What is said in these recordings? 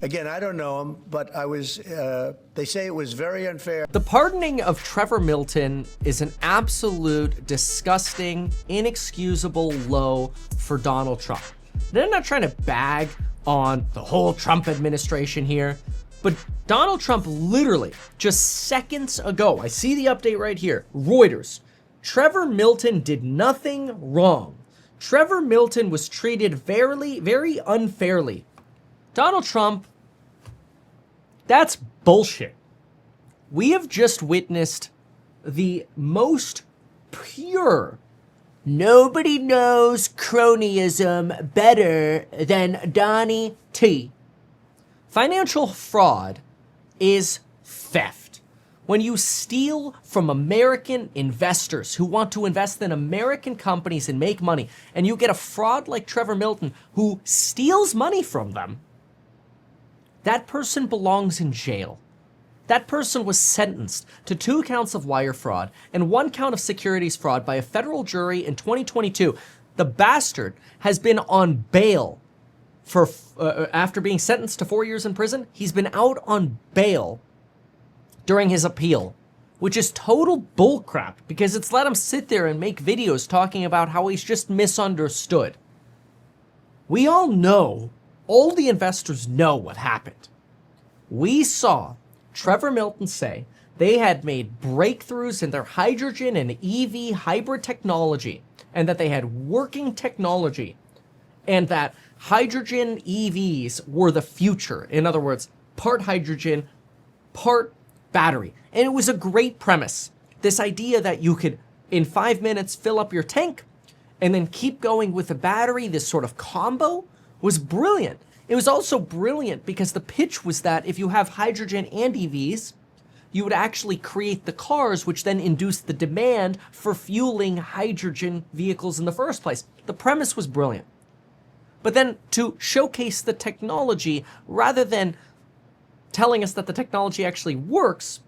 Again, I don't know him, but they say it was very unfair. The pardoning of Trevor Milton is an absolute, disgusting, inexcusable low for Donald Trump. They're not trying to bag on the whole Trump administration here, but Donald Trump literally just seconds ago, I see the update right here, Reuters, Trevor Milton did nothing wrong. Trevor Milton was treated very unfairly. Donald Trump, that's bullshit. We have just witnessed the most pure, nobody knows cronyism better than Donnie T. Financial fraud is theft. When you steal from American investors who want to invest in American companies and make money, and you get a fraud like Trevor Milton who steals money from them, that person belongs in jail. That person was sentenced to 2 counts of wire fraud and 1 count of securities fraud by a federal jury in 2022. The bastard has been on bail for after being sentenced to 4 years in prison. He's been out on bail during his appeal, which is total bullcrap because it's let him sit there and make videos talking about how he's just misunderstood. We all know, all the investors know what happened. We saw Trevor Milton say they had made breakthroughs in their hydrogen and EV hybrid technology, and that they had working technology, and that hydrogen EVs were the future. In other words, part hydrogen, part battery. And it was a great premise. This idea that you could, in 5 minutes, fill up your tank and then keep going with the battery, this sort of combo, was brilliant. It was also brilliant because the pitch was that if you have hydrogen and EVs, you would actually create the cars, which then induce the demand for fueling hydrogen vehicles in the first place. The premise was brilliant. But then to showcase the technology, rather than telling us that the technology actually works,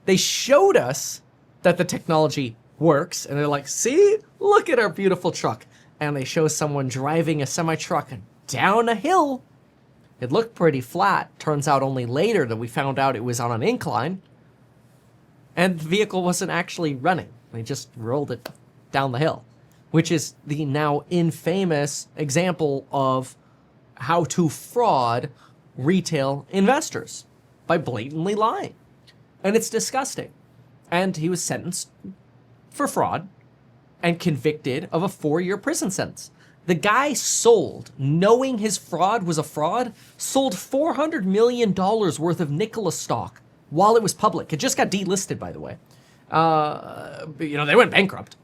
they showed us that the technology works, and they're like, see, look at our beautiful truck. And they show someone driving a semi-truck down a hill. It looked pretty flat. Turns out only later that we found out it was on an incline. And the vehicle wasn't actually running. They just rolled it down the hill, which is the now infamous example of how to fraud retail investors by blatantly lying. And it's disgusting. And he was sentenced for fraud and convicted of a 4-year prison sentence. The guy sold, knowing his fraud was a fraud, sold $400 million worth of Nicola stock while it was public. It just got delisted, by the way. They went bankrupt.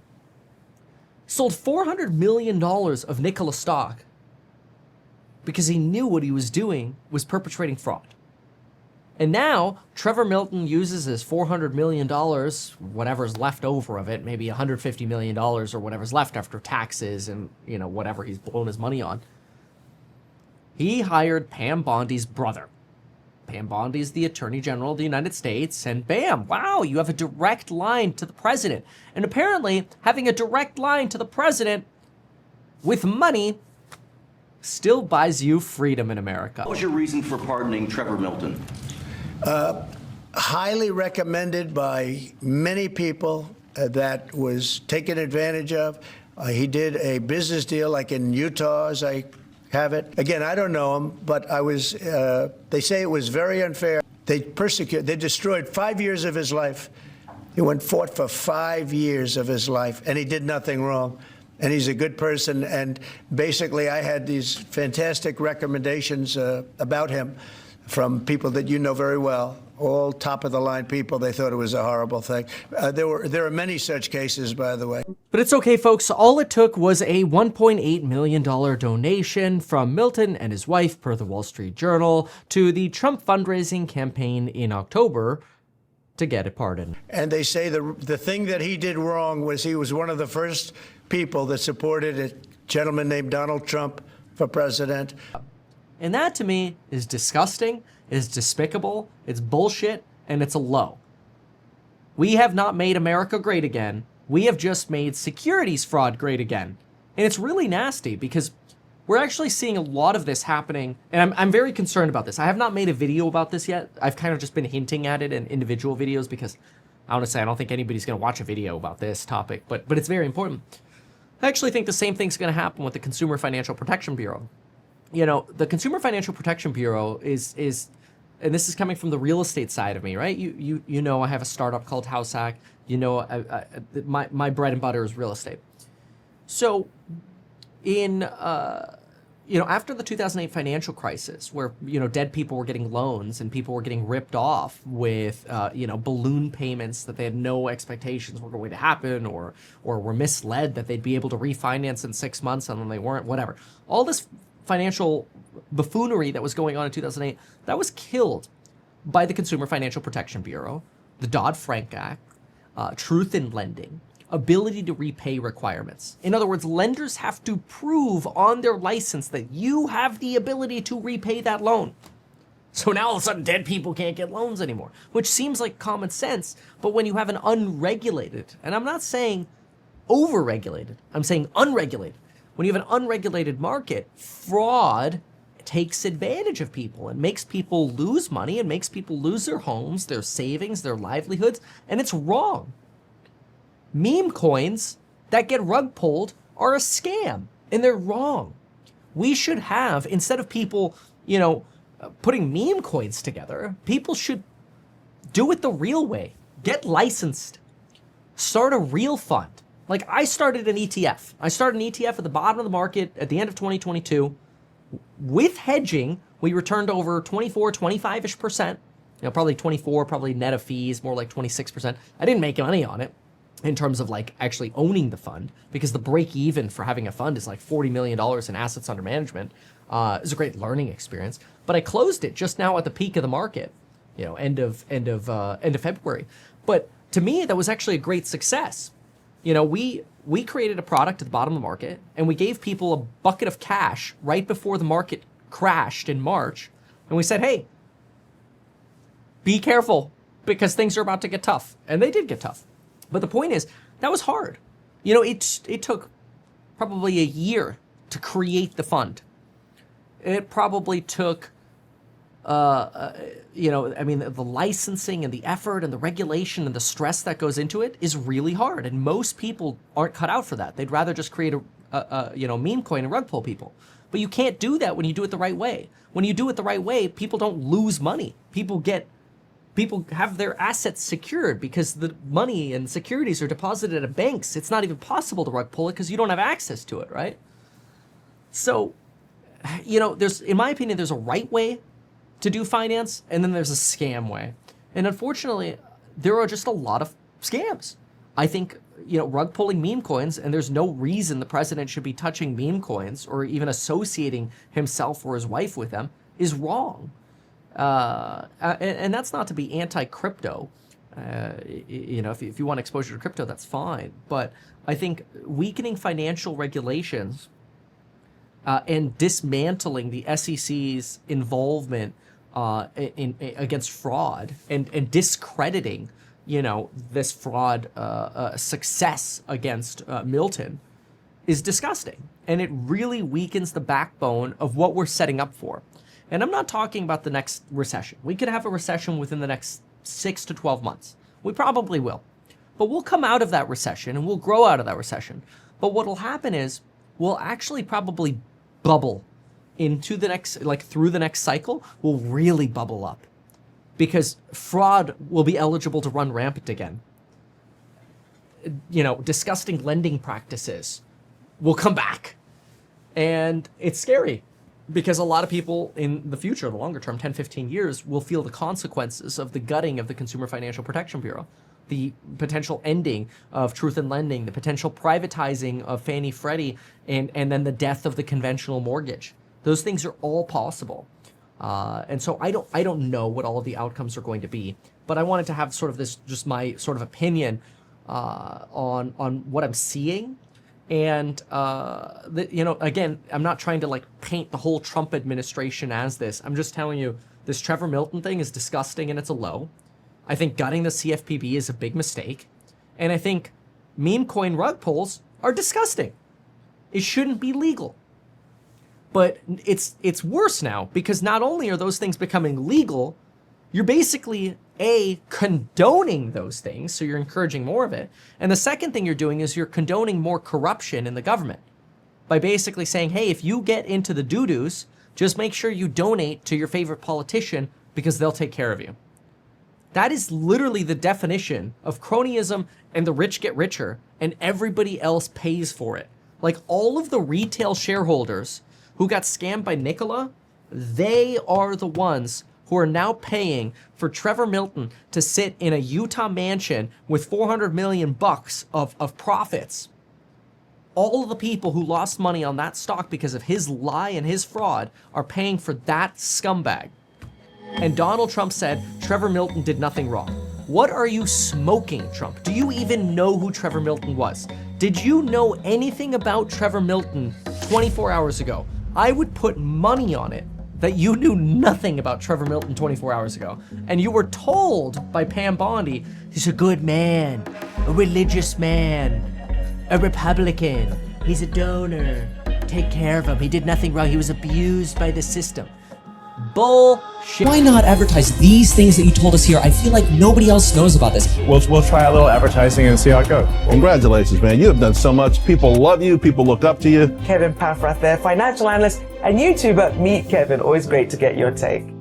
Sold $400 million of Nicola stock because he knew what he was doing was perpetrating fraud. And now, Trevor Milton uses his $400 million, whatever's left over of it, maybe $150 million or whatever's left after taxes and, whatever he's blown his money on. He hired Pam Bondi's brother. Pam Bondi is the Attorney General of the United States, and bam, wow, you have a direct line to the president. And apparently, having a direct line to the president with money still buys you freedom in America. What was your reason for pardoning Trevor Milton? Highly recommended by many people that was taken advantage of. He did a business deal like in Utah, as I have it. Again, I don't know him, but they say it was very unfair. They destroyed 5 years of his life. He fought for 5 years of his life, and he did nothing wrong. And he's a good person. And basically, I had these fantastic recommendations about him from people that you know very well, all top-of-the-line people. They thought it was a horrible thing. There are many such cases, by the way. But it's okay, folks. All it took was a $1.8 million donation from Milton and his wife, per the Wall Street Journal, to the Trump fundraising campaign in October to get a pardon. And they say the thing that he did wrong was he was one of the first people that supported a gentleman named Donald Trump for president. And that, to me, is disgusting, is despicable, it's bullshit, and it's a low. We have not made America great again. We have just made securities fraud great again. And it's really nasty because we're actually seeing a lot of this happening, and I'm very concerned about this. I have not made a video about this yet. I've kind of just been hinting at it in individual videos because, honestly, I don't think anybody's going to watch a video about this topic, but it's very important. I actually think the same thing's going to happen with the Consumer Financial Protection Bureau. You know, the Consumer Financial Protection Bureau is, and this is coming from the real estate side of me, right? You know, I have a startup called House Hack. You know, my bread and butter is real estate. So, after the 2008 financial crisis, where, dead people were getting loans and people were getting ripped off with, balloon payments that they had no expectations were going to happen, or were misled that they'd be able to refinance in 6 months and then they weren't, whatever. All this financial buffoonery that was going on in 2008, that was killed by the Consumer Financial Protection Bureau, the Dodd-Frank Act, truth in lending, ability to repay requirements. In other words, lenders have to prove on their license that you have the ability to repay that loan. So now all of a sudden dead people can't get loans anymore, which seems like common sense. But when you have an unregulated, and I'm not saying overregulated, I'm saying unregulated. When you have an unregulated market, fraud takes advantage of people and makes people lose money and makes people lose their homes, their savings, their livelihoods, and it's wrong. Meme coins that get rug pulled are a scam, and they're wrong. We should have, instead of people, putting meme coins together, people should do it the real way. Get licensed. Start a real fund. Like, I started an ETF. I started an ETF at the bottom of the market at the end of 2022. With hedging, we returned over 24, 25-ish%. Probably 24, probably net of fees, more like 26%. I didn't make money on it in terms of like actually owning the fund, because the break even for having a fund is like $40 million in assets under management. It was a great learning experience, but I closed it just now at the peak of the market, end of February. But to me, that was actually a great success. We created a product at the bottom of the market, and we gave people a bucket of cash right before the market crashed in March. And we said, hey, be careful because things are about to get tough. And they did get tough. But the point is, that was hard. It took probably a year to create the fund. It probably took, the licensing and the effort and the regulation and the stress that goes into it is really hard. And most people aren't cut out for that. They'd rather just create a meme coin and rug pull people. But you can't do that when you do it the right way. When you do it the right way, people don't lose money. People have their assets secured because the money and securities are deposited at banks. It's not even possible to rug pull it because you don't have access to it, right? So, in my opinion, there's a right way to do finance, and then there's a scam way. And unfortunately, there are just a lot of scams. I think, rug pulling meme coins, and there's no reason the president should be touching meme coins or even associating himself or his wife with them, is wrong. And that's not to be anti-crypto. If you want exposure to crypto, that's fine. But I think weakening financial regulations and dismantling the SEC's involvement against fraud and discrediting, this fraud success against Milton is disgusting. And it really weakens the backbone of what we're setting up for. And I'm not talking about the next recession. We could have a recession within the next 6 to 12 months. We probably will. But we'll come out of that recession and we'll grow out of that recession. But what will happen is we'll actually probably bubble into the next, through the next cycle, we'll really bubble up. Because fraud will be eligible to run rampant again. Disgusting lending practices will come back. And it's scary. Because a lot of people in the future, the longer term, 10, 15 years, will feel the consequences of the gutting of the Consumer Financial Protection Bureau, the potential ending of truth in lending, the potential privatizing of Fannie Freddie, and then the death of the conventional mortgage. Those things are all possible. And so I don't know what all of the outcomes are going to be, but I wanted to have sort of this, just my sort of opinion on what I'm seeing. And, again, I'm not trying to paint the whole Trump administration as this. I'm just telling you this Trevor Milton thing is disgusting and it's a low. I think gutting the CFPB is a big mistake. And I think meme coin rug pulls are disgusting. It shouldn't be legal. But it's worse now, because not only are those things becoming legal, you're basically condoning those things, so you're encouraging more of it. And the second thing you're doing is you're condoning more corruption in the government by basically saying, hey, if you get into the doo-doos, just make sure you donate to your favorite politician because they'll take care of you. That is literally the definition of cronyism, and the rich get richer and everybody else pays for it. Like all of the retail shareholders who got scammed by Nicola, they are the ones who are now paying for Trevor Milton to sit in a Utah mansion with $400 million of profits. All of the people who lost money on that stock because of his lie and his fraud are paying for that scumbag. And Donald Trump said Trevor Milton did nothing wrong. What are you smoking, Trump? Do you even know who Trevor Milton was? Did you know anything about Trevor Milton 24 hours ago? I would put money on it that you knew nothing about Trevor Milton 24 hours ago. And you were told by Pam Bondi, he's a good man, a religious man, a Republican, he's a donor, take care of him, he did nothing wrong, he was abused by the system. Bullshit. Why not advertise these things that you told us here? I feel like nobody else knows about this. We'll try a little advertising and see how it goes. Congratulations, man. You have done so much. People love you. People look up to you. Kevin Paffrath there, financial analyst and YouTuber. Meet Kevin. Always great to get your take.